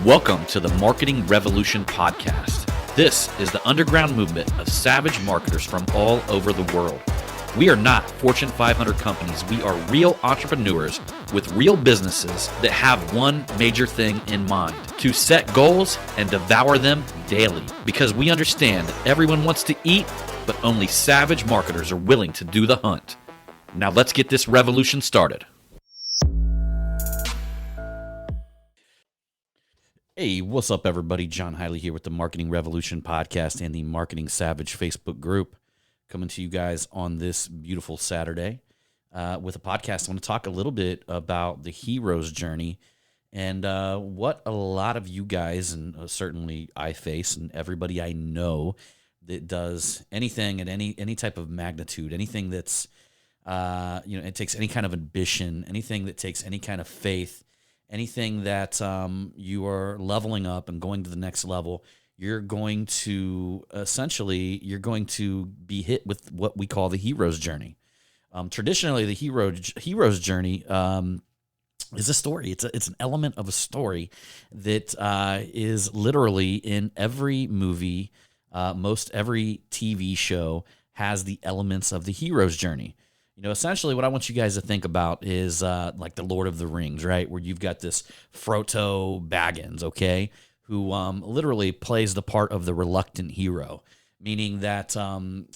Welcome to the Marketing Revolution podcast. This is the underground movement of savage marketers from all over the world. We are not Fortune 500 companies. We are real entrepreneurs with real businesses that have one major thing in mind: to set goals and devour them daily. Because we understand everyone wants to eat, but only savage marketers are willing to do the hunt. Now let's get this revolution started. Hey, what's up, everybody? John Hiley here with the Marketing Revolution podcast and the Marketing Savage Facebook group, coming to you guys on this beautiful Saturday with a podcast. I want to talk a little bit about the hero's journey and what a lot of you guys, and certainly I face, and everybody I know that does anything at any type of magnitude, anything that's it takes any kind of ambition, anything that takes any kind of faith, anything that you are leveling up and going to the next level, you're going to be hit with what we call the hero's journey. Traditionally, the hero's journey is a story. It's an element of a story that is literally in every movie, most every TV show has the elements of the hero's journey. You know, essentially what I want you guys to think about is like the Lord of the Rings, right? Where you've got this Frodo Baggins, okay, who literally plays the part of the reluctant hero, meaning that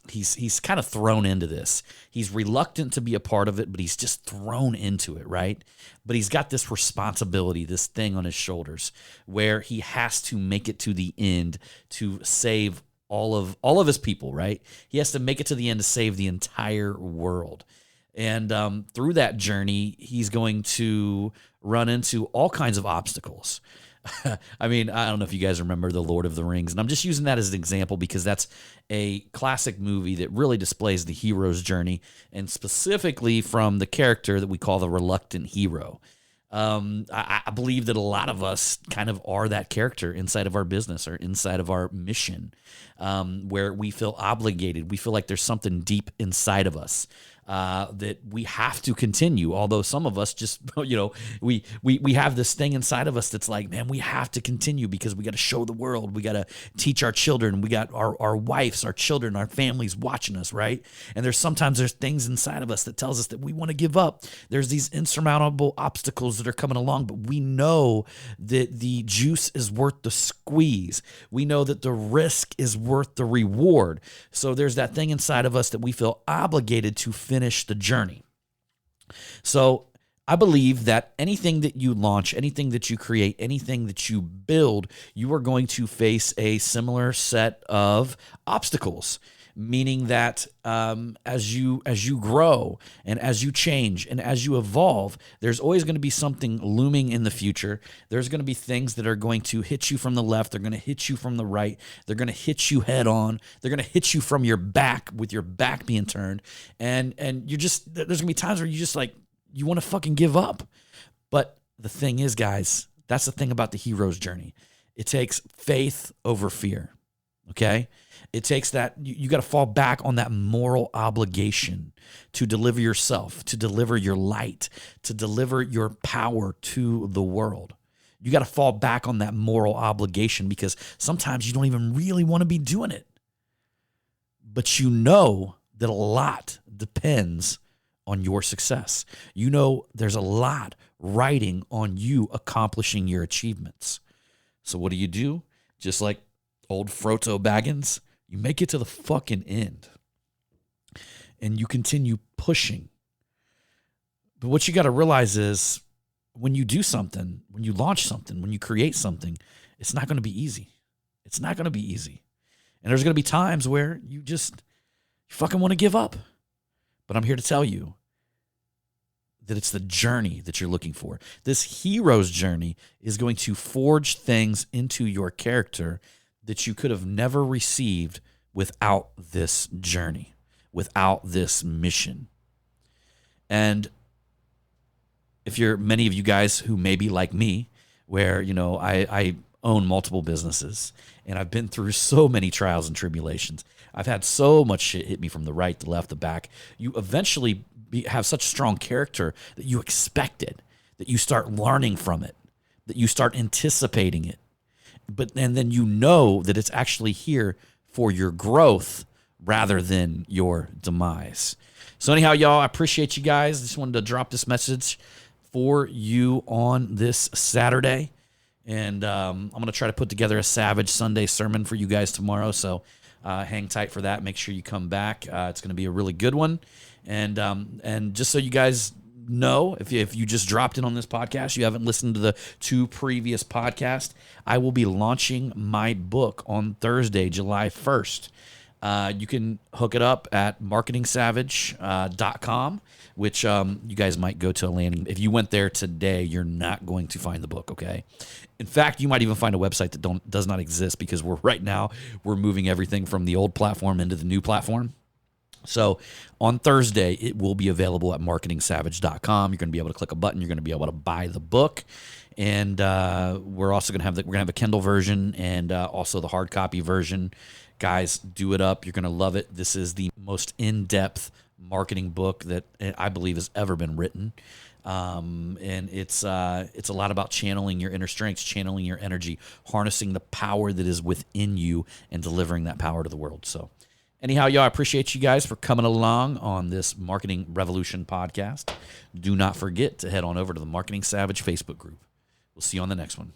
he's kind of thrown into this. He's reluctant to be a part of it, but he's just thrown into it, right? But he's got this responsibility, this thing on his shoulders, where he has to make it to the end to save all of his people, right? He has to make it to the end to save the entire world. And through that journey, he's going to run into all kinds of obstacles. I mean, I don't know if you guys remember The Lord of the Rings, and I'm just using that as an example because that's a classic movie that really displays the hero's journey, and specifically from the character that we call the reluctant hero. I believe that a lot of us kind of are that character inside of our business or inside of our mission, where we feel obligated. We feel like there's something deep inside of us that we have to continue. Although some of us just, we have this thing inside of us that's like, man, we have to continue because we got to show the world. We got to teach our children. We got our wives, our children, our families watching us, right? And there's things inside of us that tells us that we want to give up. There's these insurmountable obstacles that are coming along, but we know that the juice is worth the squeeze. We know that the risk is worth the reward. So there's that thing inside of us that we feel obligated to finish the journey. So I believe that anything that you launch, anything that you create, anything that you build, you are going to face a similar set of obstacles. Meaning that as you grow and as you change and as you evolve, there's always going to be something looming in the future. There's going to be things that are going to hit you from the left. They're going to hit you from the right. They're going to hit you head on. They're going to hit you from your back with your back being turned. And you're just, there's going to be times where you just like, you want to fucking give up. But the thing is, guys, that's the thing about the hero's journey. It takes faith over fear. Okay? It takes that, you got to fall back on that moral obligation to deliver yourself, to deliver your light, to deliver your power to the world. You got to fall back on that moral obligation because sometimes you don't even really want to be doing it. But you know that a lot depends on your success. You know there's a lot riding on you accomplishing your achievements. So what do? Just like old Frodo Baggins, you make it to the fucking end and you continue pushing. But what you got to realize is when you do something, when you launch something, when you create something, it's not going to be easy. It's not going to be easy. And there's going to be times where you fucking want to give up. But I'm here to tell you that it's the journey that you're looking for. This hero's journey is going to forge things into your character that you could have never received without this journey, without this mission. And if you're many of you guys who may be like me, where, I own multiple businesses and I've been through so many trials and tribulations. I've had so much shit hit me from the right, the left, the back. You eventually have such strong character that you expect it, that you start learning from it. that you start anticipating it. And then you know that it's actually here for your growth rather than your demise. So anyhow, y'all, I appreciate you guys. Just wanted to drop this message for you on this Saturday. And I'm going to try to put together a Savage Sunday sermon for you guys tomorrow. So hang tight for that. Make sure you come back. It's going to be a really good one. And just so you guys know, if you just dropped in on this podcast, you haven't listened to the 2 previous podcasts, I will be launching my book on Thursday, July 1st. You can hook it up at marketingsavage.com, which you guys might go to a landing. If you went there today, you're not going to find the book, okay? In fact, you might even find a website that does not exist, because we're moving everything from the old platform into the new platform. So on Thursday, it will be available at marketingsavage.com. You're going to be able to click a button. You're going to be able to buy the book. And we're also going to have a Kindle version and also the hard copy version. Guys, do it up. You're going to love it. This is the most in-depth marketing book that I believe has ever been written. And it's a lot about channeling your inner strengths, channeling your energy, harnessing the power that is within you, and delivering that power to the world. So anyhow, y'all, I appreciate you guys for coming along on this Marketing Revolution podcast. Do not forget to head on over to the Marketing Savage Facebook group. We'll see you on the next one.